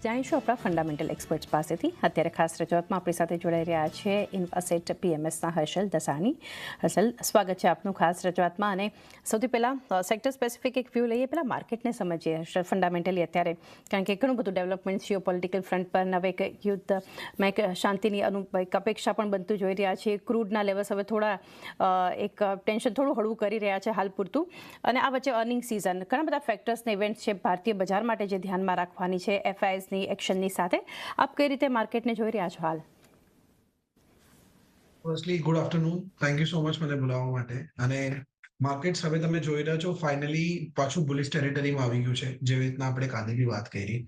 જાણીશું આપણા fundamental experts પાસેથી. અત્યારે ખાસ રજૂઆતમાં આપણી સાથે જોડાઈ રહ્યા છે ઇન્ફોસેટ પીએમએસના હર્ષલ દસાણી. હર્ષલ, સ્વાગત છે આપનું ખાસ રજૂઆતમાં. અને સૌથી પહેલાં સેક્ટર સ્પેસિફિક એક વ્યૂ લઈએ, પહેલાં માર્કેટને સમજીએ હર્ષલ ફંડામેન્ટલી અત્યારે, કારણ કે ઘણું બધું ડેવલપમેન્ટ જીઓ પોલિટિકલ ફ્રન્ટ પર હવે એક યુદ્ધ મેં એક શાંતિની એક અપેક્ષા પણ બનતું જોઈ રહ્યા છીએ. ક્રૂડના લેવલ્સ હવે થોડા એક ટેન્શન થોડું હળવું કરી રહ્યા છે હાલ પૂરતું. અને આ વચ્ચે અર્નિંગ સિઝન, ઘણા બધા ફેક્ટર્સને ઇવેન્ટ્સ છે ભારતીય બજાર માટે જે ધ્યાનમાં રાખવાની છે એફઆઈએસ એક્શનની સાથે. આપ કઈ રીતે માર્કેટને જોઈ રહ્યા છો હાલ? Firstly good afternoon, thank you so much મને બોલાવવા માટે. અને માર્કેટ્સ હવે તમે જોઈ રહ્યા છો ફાઇનલી પાછું બુલિશ ટેરિટરીમાં આવી ગયું છે, જેવી રીતના આપણે કાલે બી વાત કરી.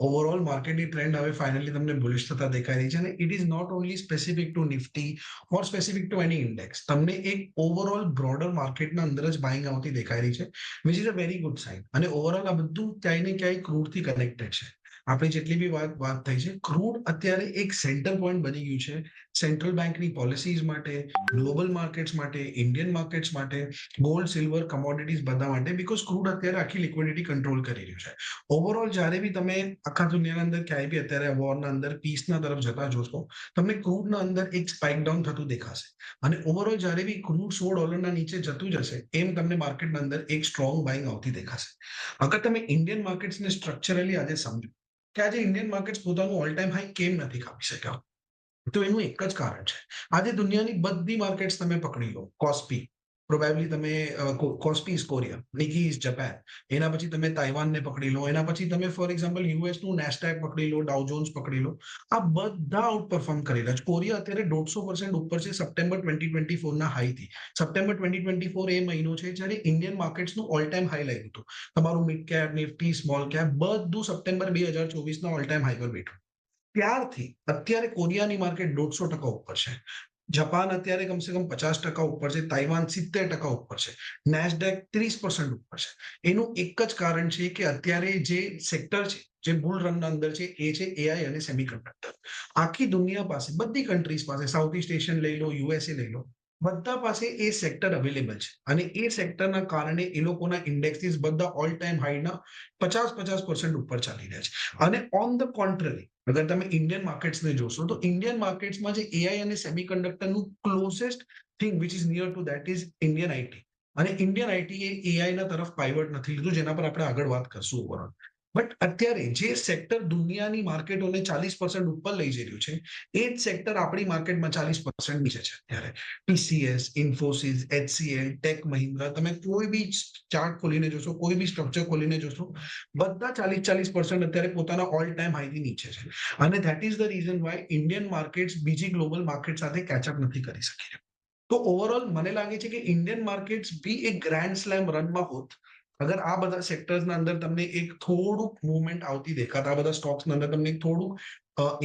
ઓવરઓલ માર્કેટની ટ્રેન્ડ હવે ફાઇનલી તમને બુલિશ થતા દેખાઈ રહી છે. અને it is not only specific to Nifty or specific to any index. તમને એક ઓવરઓલ બ્રોડર માર્કેટના અંદર જ બાઇંગ આવતી દેખાઈ રહી છે, which is a very good sign. અને ઓવરઓલ આ બધું ક્યાંય ને ક્યાંય ક્રૂડથી કનેક્ટેડ છે. આપણે જેટલી બી વાત થઈ છે, ક્રૂડ અત્યારે એક સેન્ટર પોઈન્ટ બની ગયું છે સેન્ટ્રલ બેંકની પોલિસીઝ માટે, ગ્લોબલ માર્કેટ્સ માટે, ઇન્ડિયન માર્કેટ્સ માટે, ગોલ્ડ, સિલ્વર, કમોડિટીઝ બધા માટે, બીકોઝ ક્રૂડ અત્યારે આખી લિક્વિડિટી કંટ્રોલ કરી રહ્યું છે. ઓવરઓલ જ્યારે બી તમે આખા દુનિયાના અંદર ક્યાંય બી અત્યારે વોરના અંદર પીસના તરફ જતા જોશો, તમને ક્રૂડના અંદર એક સ્પાઇક ડાઉન થતું દેખાશે. અને ઓવરઓલ જ્યારે બી ક્રૂડ $100 નીચે જતું જશે, એમ તમને માર્કેટના અંદર એક સ્ટ્રોંગ બાઇંગ આવતી દેખાશે. અગર તમે ઇન્ડિયન માર્કેટ્સને સ્ટ્રક્ચરલી આજે સમજો કે આજે ઇન્ડિયન માર્કેટ્સ પોતાનું ઓલ ટાઈમ હાઈ કેમ નથી કાપી શક્યા, તો એનું એક જ કારણ છે. આજે દુનિયાની બધી માર્કેટ્સ તમે પકડી લો, કોસ્પી પ્રોબેબલી તમે KOSPI is Korea, Nikkei is Japan, એના પછી તમે તાઇવાનને પકડી લો, એના પછી તમે ફોર એક્ઝામ્પલ યુએસ નું નેસ્ડેક પકડી લો, ડાઉ જોન્સ પકડી લો, આ બધા આઉટ પરફોર્મ કરેલા છે. કોરિયા અત્યારે 150% ઉપર છે સપ્ટેમ્બર 2024 ના હાઈથી. સપ્ટેમ્બર 2024 એ મહિનો છે જ્યારે ઇન્ડિયન માર્કેટ્સનું ઓલ ટાઈમ હાઈ લાગ્યું હતું. તમારું mid cap, Nifty, small cap બધું સપ્ટેમ્બર 2024 ના ઓલ ટાઈમ હાઈ પર બેઠું. ત્યારથી અત્યારે કોરિયાની માર્કેટ 150% ઉપર છે. જાપાન અત્યારે કમસે કમ 50% ઉપર છે, તાઇવાન 70% ઉપર છે, નેસ્ડેક 30% ઉપર છે. એનું એક જ કારણ છે કે અત્યારે જે સેક્ટર છે, જે બુલ રનના અંદર છે, એ છે એઆઈ અને સેમિકન્ડક્ટર. આખી દુનિયા પાસે, બધી કન્ટ્રીઝ પાસે, સાઉથ ઈસ્ટ એશિયન લઈ લો, યુએસએ લઈ લો, બધા પાસે એ સેક્ટર અવેલેબલ છે. અને એ સેક્ટરના કારણે એ લોકોના ઇન્ડેક્સીસ બધા ઓલ ટાઈમ હાઈના 50% ઉપર ચાલી રહ્યા છે. અને ઓન ધ કોન્ટ્રરી, અગર તમે ઇન્ડિયન માર્કેટ્સને જોશો તો ઇન્ડિયન માર્કેટ્સમાં જે એઆઈ અને સેમિકન્ડક્ટરનું closest thing which is near to that is Indian IT. અને ઇન્ડિયન આઈટી એ એઆઈના તરફ પાઇવટ નથી લીધું, જેના પર આપણે આગળ વાત કરશું ઓવરઓલ. બટ અત્યારે જે સેક્ટર દુનિયાની માર્કેટોને 40% ઉપર લઈ જઈ રહ્યું છે, એ જ સેક્ટર આપણી માર્કેટમાં 40% નીચે છે અત્યારે. ટીસીએસ, ઇન્ફોસિસ, એચસીએલ, ટેક મહિન્દ્રા, તમે કોઈ બી ચાર્ટ ખોલીને જોશો, કોઈ બી સ્ટ્રક્ચર ખોલીને જોશો, બધા 40% અત્યારે પોતાના ઓલ ટાઈમ હાઈથી નીચે છે. અને that is the reason Y Indian markets બીજી ગ્લોબલ માર્કેટ સાથે કેચઅપ નથી કરી શકી રહ્યા. તો ઓવરઓલ મને લાગે છે કે ઇન્ડિયન માર્કેટ્સ બી એક ગ્રાન્ડ સ્લેમ રનમાં હોત અગર આ બધા સેક્ટર્સના અંદર તમને એક થોડુંક મુવમેન્ટ આવતી દેખાત, આ બધા સ્ટોક્સના અંદર તમને થોડુંક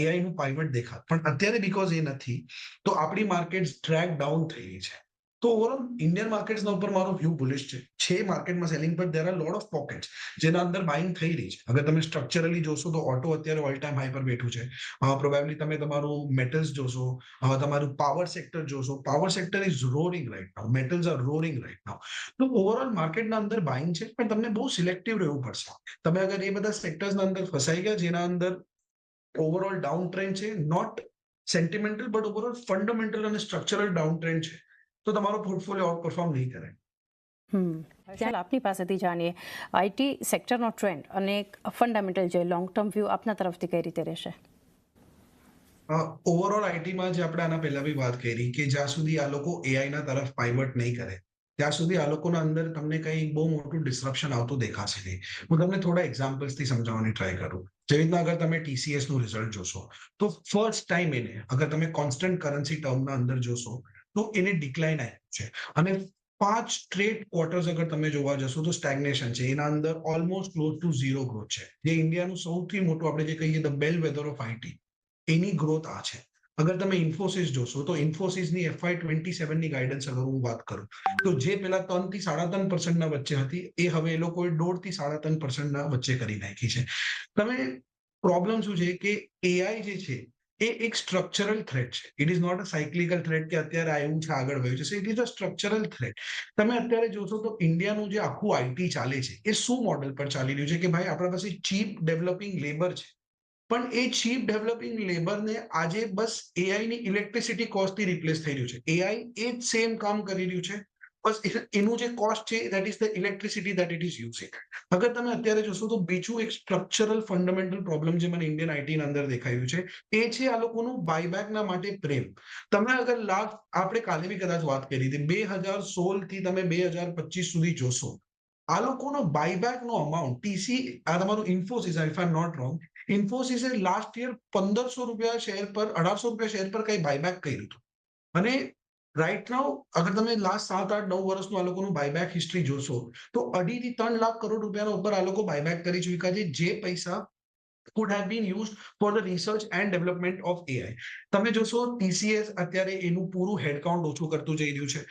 એઆઈ નું પાઇવટ દેખાત. પણ અત્યારે બીકોઝ એ નથી, તો આપણી માર્કેટ ડ્રેગ ડાઉન થઈ રહી છે. તો ઓવરઓલ ઇન્ડિયન માર્કેટ્સના ઉપર મારો વ્યૂ બુલિશ છે માર્કેટમાં સેલિંગ પર there are lot of pockets જેના અંદર બાઇંગ થઈ રહી છે. અગર તમે સ્ટ્રક્ચરલી જોશો તો ઓટો અત્યારે ઓલ ટાઈમ હાઈ પર બેઠું છે. પ્રોબેબલી તમે તમારું મેટલ્સ જોશો, તમારું પાવર સેક્ટર જોશો, power sector is roaring right now, metals are roaring right now. તો ઓવરઓલ માર્કેટના અંદર બાઇંગ છે, પણ તમને બહુ સિલેક્ટિવ રહેવું પડશે. તમે અગર એ બધા સેક્ટર્સના અંદર ફસાઈ ગયા જેના અંદર ઓવરઓલ ડાઉન ટ્રેન્ડ છે, not sentimental but overall fundamental અને સ્ટ્રક્ચરલ ડાઉન ટ્રેન્ડ છે, તો તમારો પોર્ટફોલિયો આઉટ પરફોર્મ નહીં કરે. ચાલો આપની પાસેથી જાણીએ આઈટી સેક્ટરનો ટ્રેન્ડ અને ફંડામેન્ટલ જે લોંગ ટર્મ વ્યૂ આપના તરફથી કઈ રીતે રહેશે? ઓવરઓલ આઈટીમાં જે આપણે આના પહેલા બી વાત કરી કે જ્યાં સુધી આ લોકો એઆઈના તરફ પાઇવટ નહીં કરે, ત્યાં સુધી આ લોકોના અંદર તમને કંઈ બહુ મોટું ડિસ્રપ્શન આવતું દેખાશે નહીં. હું તમને થોડા એક્ઝામ્પલ્સથી સમજાવવાની ટ્રાય કરું. જેવી રીતના અગર તમે ટીસીએસ નું રિઝલ્ટ જોશો, તો ફર્સ્ટ ટાઈમ એને અગર તમે કોન્સ્ટન્ટ કરન્સી ટર્મના અંદર જોશો તો એને ડિક્લાઇન આવ્યું છે. અને 5 સ્ટ્રેટ ક્વાર્ટર્સ અગર તમે જોવા જશો તો સ્ટેગ્નેશન છે. એના અંદર almost close to zero growth છે. જે ઇન્ડિયાનું સૌથી મોટું આપણે જે કહીએ the bellwether of IT, એની ગ્રોથ આ છે. અગર તમે ઇન્ફોસિસ જોશો તો ઇન્ફોસિસની FY27 ની ગાઈડન્સ અગર હું વાત કરું તો જે પેલા 3 થી 3.5% વચ્ચે હતી, એ હવે એ લોકોએ 1.5 થી 3.5% વચ્ચે કરી નાખી છે. તમે પ્રોબ્લેમ શું છે કે એઆઈ જે છે એ એક સ્ટ્રક્ચરલ થ્રેટ છે. It is not a cyclical threat કે અત્યારે આવ્યું છે આગળ વધ્યું છે. It is a structural threat. તમે અત્યારે જોશો તો ઇન્ડિયાનું જે આખું આઈટી ચાલે છે એ શું મોડેલ પર ચાલી રહ્યું છે કે ભાઈ આપણા પાસે ચીપ ડેવલપિંગ લેબર છે, પણ એ ચીપ ડેવલપિંગ લેબરને આજે બસ એઆઈ ની ઇલેક્ટ્રિસિટી કોસ્ટથી રિપ્લેસ થઈ રહ્યું છે. એઆઈ એ જ સેમ કામ કરી રહ્યું છે, બસ એનું જે કોસ્ટ છે that is the electricity that it is using. અગર તમે અત્યારે જોશો તો બીજું એક સ્ટ્રક્ચરલ ફંડામેન્ટલ પ્રોબ્લેમ જે મને ઇન્ડિયન આઈટી ની અંદર દેખાયું છે એ છે આ લોકોનું બાયબેકના માટે પ્રેમ. તમે અગર આપણે કાલે બી કદાચ વાત કરી હતી, 2016 થી તમે 2025 સુધી જોશો, આ લોકોનો બાયબેકનો અમાઉન્ટ ટીસી, આ તમારું Infosys, if I am not wrong, ઇન્ફોસિસે લાસ્ટ યર 1500 રૂપિયા શેર પર, 1800 રૂપિયા શેર પર કઈ બાયબેક કર્યું હતું. અને રાઈટ નાઉ અગર તમે લાસ્ટ 7-8-9 વર્ષનું આ લોકોનું બાયબેક હિસ્ટ્રી જોશો તો 2.5 થી 3 લાખ કરોડ રૂપિયાના ઉપર આ લોકો બાયબેક કરી ચૂક્યા છે, જે પૈસા could have been used for the research and development of AI. તમે જોશો TCS અત્યારે એનું પૂરું હેડકાઉન્ટ ઓછું કરતું જઈ રહ્યું છે.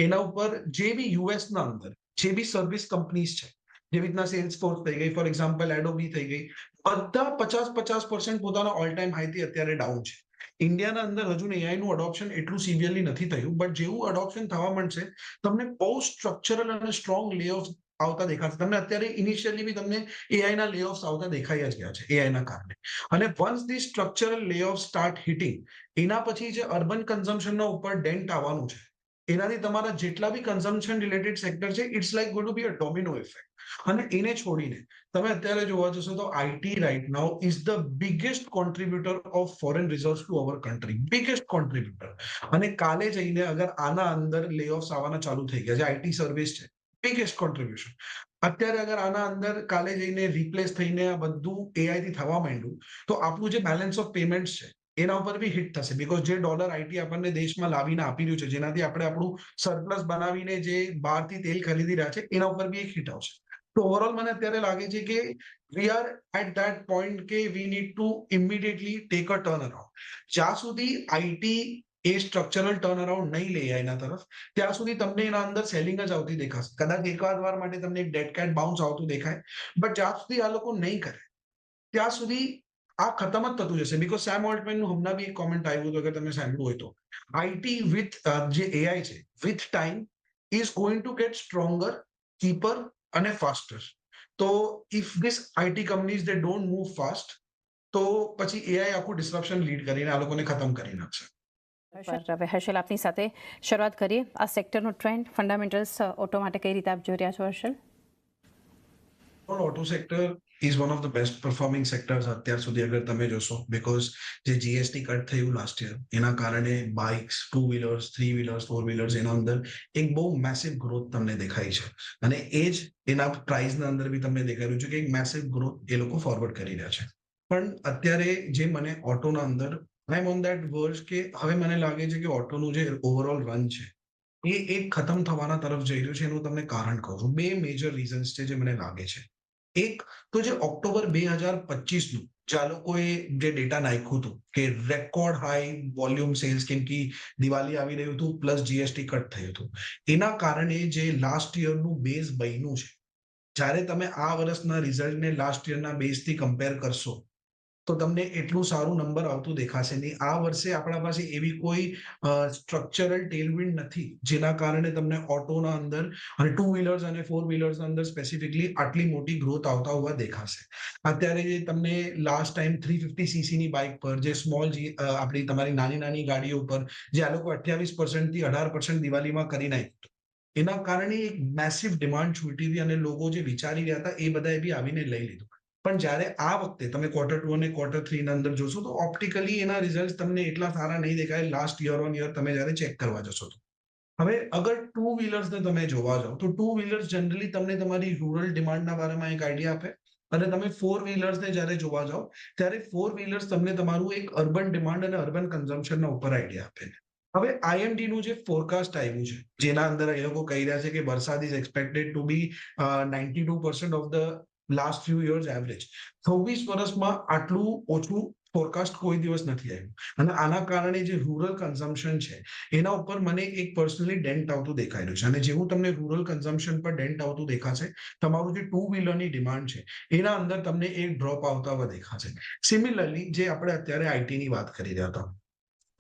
એના ઉપર જે બી યુએસ ના અંદર જે બી સર્વિસ કંપનીઝ છે, જેવી રીતના સેલ્સફોર્સ થઈ ગઈ, ફોર એક્ઝામ્પલ એડોબી થઈ ગઈ, બધા 50% પોતાના ઓલ ટાઈમ હાઈથી અત્યારે ડાઉન છે. ઇન્ડિયાના અંદર હજુ એઆઈ નું અડોપ્શન એટલું સિવિયરલી નથી થયું, બટ જેવું અડોપ્શન થવા માંડશે તમને બહુ સ્ટ્રક્ચરલ અને સ્ટ્રોંગ લેઓફ આવતા દેખાશે. તમને અત્યારે ઇનિશિયલી બી તમને એઆઈ ના લેઓફ્સ આવતા દેખાઈ જ ગયા છે એઆઈ ના કારણે. અને once the structural layoff start hitting, એના પછી જે અર્બન કન્ઝમ્પશનના ઉપર ડેન્ટ આવવાનું છે, એનાથી તમારા જેટલા બી કન્ઝમ્પશન રિલેટેડ સેક્ટર છે, it's like going to be a domino effect. અને એને છોડીને તમે અત્યારે જોવા જશો તો IT right now is the biggest contributor of foreign reserves to our country, biggest contributor. અને કાલે જઈને અગર આના અંદર લેઓફ્સ આવવાના ચાલુ થઈ ગયા છે, આઈટી સર્વિસ છે, બિગેસ્ટ કોન્ટ્રીબ્યુશન. અત્યારે અગર આના અંદર કાલે જઈને રિપ્લેસ થઈને આ બધું એઆઈ થી થવા માંડ્યું તો આપણું જે બેલેન્સ ઓફ પેમેન્ટ છે એના ઉપર બી હિટ થશે, બીકોઝ જે ડોલર આઈટી આપણને દેશમાં લાવીને આપી રહ્યું છે, જેનાથી આપણે આપણું સરપ્લસ બનાવીને જે બહારથી તેલ ખરીદી રહ્યા છે, એના ઉપર બી એક હિટ આવશે. તો ઓવરઓલ મને અત્યારે લાગે છે કે we are at that point કે we need to immediately take a turn around. જ્યાં સુધી આઈટી એ સ્ટ્રક્ચરલ ટર્ન અરાઉન્ડ નહીં લે એના તરફ, ત્યાં સુધી તમને એના અંદર સેલિંગ જ આવતી દેખાશે. કદાચ એકાદ વાર માટે તમને એક ડેડ કેટ બાઉન્સ આવતું દેખાય, બટ જ્યાં સુધી આ લોકો નહીં કરે ત્યાં સુધી આ ખતમ જ થતું જશે. બીકોઝ સેમ ઓલ્ટમેનનું હમણાં બી એક કોમેન્ટ આવ્યું હતું, અગર તમે સાંભળ્યું હોય તો, આઈટી વિથ જે એઆઈ છે, with time is going two gate stronger, cheaper અને ફાસ્ટર. તો if this IT companies they don't move fast, તો પછી એઆઈ આખું ડિસ્રપ્શન લીડ કરીને આ લોકોને ખતમ કરી નાખશે. હવે હર્ષલ, આપની સાથે શરૂઆત કરીએ. આ સેક્ટરનો ટ્રેન્ડ, ફંડામેન્ટલ્સ ઓટો માટે કઈ રીતે આપ જોઈ રહ્યા છો Harshal? Auto sector is one of the best performing sectors અત્યાર સુધી અગર તમે જોશો, બીકોઝ જે જીએસટી કટ થયું લાસ્ટ યર એના કારણે બાઇક્સ, 2 વ્હીલર્સ, 3 વ્હીલર્સ, 4 વ્હીલર્સ એના અંદર એક બહુ મેસિવ ગ્રોથ તમને દેખાય છે. અને એ જ એના પ્રાઇસના અંદર બી તમને દેખાઈ રહ્યું છે કે એક મેસિવ ગ્રોથ એ લોકો ફોરવર્ડ કરી રહ્યા છે. પણ અત્યારે જે મને ઓટોના અંદર આઈ એમ ઓન દેટ વર્જ કે હવે મને લાગે છે કે ઓટોનું જે ઓવરઓલ રન છે એ એક ખતમ થવાના તરફ જઈ રહ્યું છે. એનું તમને કારણ કહું છું. 2 મેજર રીઝન્સ છે જે મને લાગે છે. એક તો જે ઓક્ટોબર 2025નું જે આ લોકોએ જે ડેટા નાખ્યું હતું કે રેકોર્ડ હાઈ વોલ્યુમ સેલ્સ, કેમ કે દિવાળી આવી રહ્યું હતું પ્લસ જીએસટી કટ થયું હતું, એના કારણે જે લાસ્ટ યરનું બેઝ બન્યું છે, જ્યારે તમે આ વર્ષના રિઝલ્ટને લાસ્ટ યરના બેઝથી કમ્પેર કરશો તો તમને એટલું સારું નંબર આવતું દેખાશે નહીં. આ વર્ષે આપણા પાસે એવી કોઈ સ્ટ્રક્ચરલ ટેલવિન્ડ નથી જેના કારણે તમને ઓટોના અંદર અને 2 વ્હીલર્સ અને 4 વ્હીલર્સના અંદર સ્પેસિફિકલી આટલી મોટી ગ્રોથ આવતા હોવા દેખાશે. અત્યારે જે તમને લાસ્ટ ટાઈમ 350 સીસીની બાઇક પર, જે સ્મોલ આપણી તમારી નાની નાની ગાડીઓ પર જે આ લોકો 28% થી 18% દિવાળીમાં કરી નાખ્યું, એના કારણે એક મેસિવ ડિમાન્ડ છૂટી હતી અને લોકો જે વિચારી રહ્યા હતા એ બધાએ બી આવીને લઈ લીધું. પણ જ્યારે આ વખતે તમે Q2 અને Q3 ના અંદર જોશો તો ઓપ્ટિકલી એના રિઝલ્ટ તમને એટલા સારા નહીં દેખાય લાસ્ટ યર ઓન યર તમે જ્યારે ચેક કરવા જશો તો. હવે અગર 2 વ્હીલર્સને તમે જોવા જાઓ તો 2 વ્હીલર્સ જનરલી તમને તમારી રૂરલ ડિમાન્ડના બારેમાં એક આઈડિયા આપે, અને તમે 4 વ્હીલર્સને જ્યારે જોવા જાઓ ત્યારે 4 વ્હીલર્સ તમને તમારું એક અર્બન ડિમાન્ડ અને અર્બન કન્ઝમ્પશનના ઉપર આઈડિયા આપે. હવે આઈએમડી નું જે ફોરકાસ્ટ આવ્યું છે, જેના અંદર એ લોકો કહી રહ્યા છે કે વરસાદ is expected to be 92% of the last few years average. 26 વર્ષમાં આટલું ઓછું ફોરકાસ્ટ કોઈ દિવસ નથી આવ્યું. અને આના કારણે જે રૂરલ કન્ઝમ્પશન છે એના ઉપર મને એક પર્સનલી ડેન્ટ આવતું દેખાઈ રહ્યું છે. અને જેવું તમને રૂરલ કન્ઝમ્પશન પર ડેન્ટ આવતું દેખાશે, તમારું જે 2 વ્હીલરની ડિમાન્ડ છે એના અંદર તમને એક ડ્રોપ આવતા દેખાશે. સિમિલરલી જે આપણે અત્યારે આઈટીની વાત કરી રહ્યા હતા,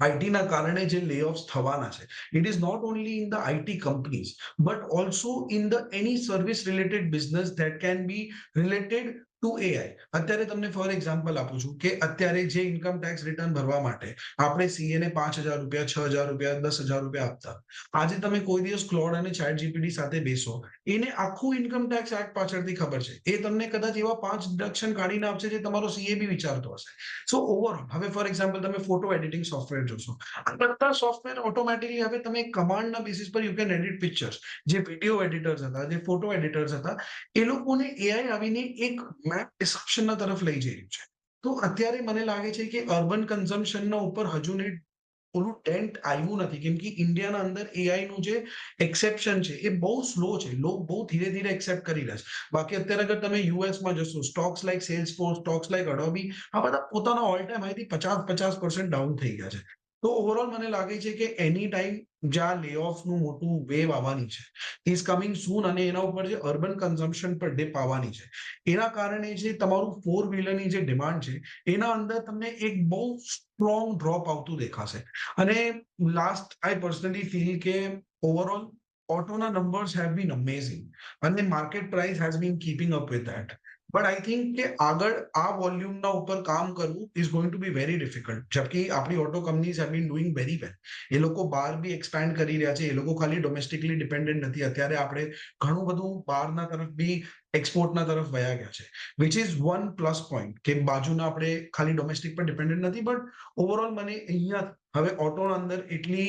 આઈટીના કારણે જે લેઓફ્સ થવાના છે, it is not only in the IT companies but also in the any service related business that can be related to AI. અત્યારે તમને ફોર એક્ઝામ્પલ આપું છું કે અત્યારે જે ઇન્કમ ટેક્સ રિટર્ન ભરવા માટે આપણે સીએ ને 5,000 રૂપિયા, 6,000 રૂપિયા, 10,000 રૂપિયા આપતા. આજે તમે કોઈ દિવસ ક્લોડ અને ચેટ જીપીટી સાથે બેસો, એને આખું ઇન્કમ ટેક્સ એક્ટ પાછળથી ખબર છે. એ તમને કદાચ એવા 5 ડિડક્શન કાઢીને આપશે જે તમારો સીએ બી વિચારતો હશે. સો ઓવરઓલ હવે ફોર એક્ઝામ્પલ તમે ફોટો એડિટિંગ સોફ્ટવેર જોશો. આ બધા સોફ્ટવેર ઓટોમેટિકલી હવે તમે કમાન્ડના બેસિસ પર યુ કેન એડિટ પિક્ચર્સ. જે વિડીયો એડિટર્સ હતા, જે ફોટો એડિટર્સ હતા, એ લોકોને એઆઈ આવીને એક મેપ ડિસરપ્શનના તરફ લઈ જઈ રહ્યું છે. તો અત્યારે મને લાગે છે કે અર્બન કન્ઝમ્પશનના ઉપર હજુ ને ઓલું ડેન્ટ આવ્યું નથી, કેમ કે ઇન્ડિયાના અંદર એઆઈ નું જે એક્સેપ્શન છે એ બહુ સ્લો છે. લોકો બહુ ધીરે ધીરે એક્સેપ્ટ કરી રહ્યા છે. બાકી અત્યારે અગર તમે યુએસમાં જશો, સ્ટોક્સ લાઈક સેલ્સફોર્સ, સ્ટોક્સ લાઈક અડોબી, આ બધા પોતાના ઓલ ટાઈમ હાઈથી 50% ડાઉન થઈ ગયા છે. તો ઓવરઓલ મને લાગે છે કે એની ટાઈમ જ્યાં લે ઓફનું મોટું વેવ આવવાની છે ઇઝ કમિંગ સૂન, અને એના ઉપર જે અર્બન કન્ઝમ્પશન પર ડિપ આવવાની છે. એના કારણે જે તમારું ફોર વ્હીલરની જે ડિમાન્ડ છે એના અંદર તમને એક બહુ સ્ટ્રોંગ ડ્રોપ આવતું દેખાશે. અને લાસ્ટ આઈ પર્સનલી ફીલ કે ઓવરઓલ ઓટોના નંબર્સ હેવ બીન અમેઝિંગ અને market price has been keeping up with that. But I think કે આગળ આ વોલ્યુમના ઉપર કામ કરવું is going to be very difficult. જબકી આપણી auto companies have been doing very well. એ લોકો બહાર બી એક્સપેન્ડ કરી રહ્યા છે. એ લોકો ખાલી ડોમેસ્ટિકલી ડિપેન્ડન્ટ નથી. અત્યારે આપણે ઘણું બધું બહારના તરફ બી એક્સપોર્ટના તરફ વયા ગયા છે, which is one plus point કે બાજુના આપણે ખાલી ડોમેસ્ટિક પર ડિપેન્ડન્ટ નથી. બટ ઓવરઓલ મને અહીંયા હવે ઓટોના અંદર એટલી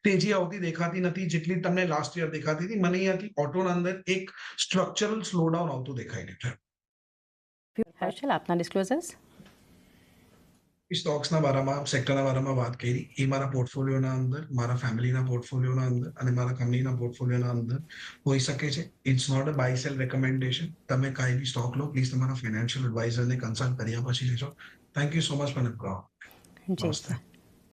તેજી આવતી દેખાતી નથી જેટલી તમને લાસ્ટ યર દેખાતી હતી. મને અહીંયાથી ઓટોના અંદર એક સ્ટ્રક્ચરલ સ્લોડાઉન આવતું દેખાઈ રહ્યું છે. હર્ષલ, આપના ડિસ્ક્લોઝર્સ. સ્ટોક્સના બારામાં, સેક્ટરના બારામાં વાત કરી. એ મારા પોર્ટફોલિયોના અંદર, મારા ફેમિલીના પોર્ટફોલિયોના અંદર અને મારા કંપનીના પોર્ટફોલિયોના અંદર હોઈ શકે છે. It's not a buy sell recommendation. તમે કાંઈ બી સ્ટોક લો, પ્લીઝ તમારા ફાઇનાન્શિયલ એડવાઇઝરને કન્સલ્ટ કર્યા પછી લેજો. થેન્ક યુ સો મચ મને. જી સર.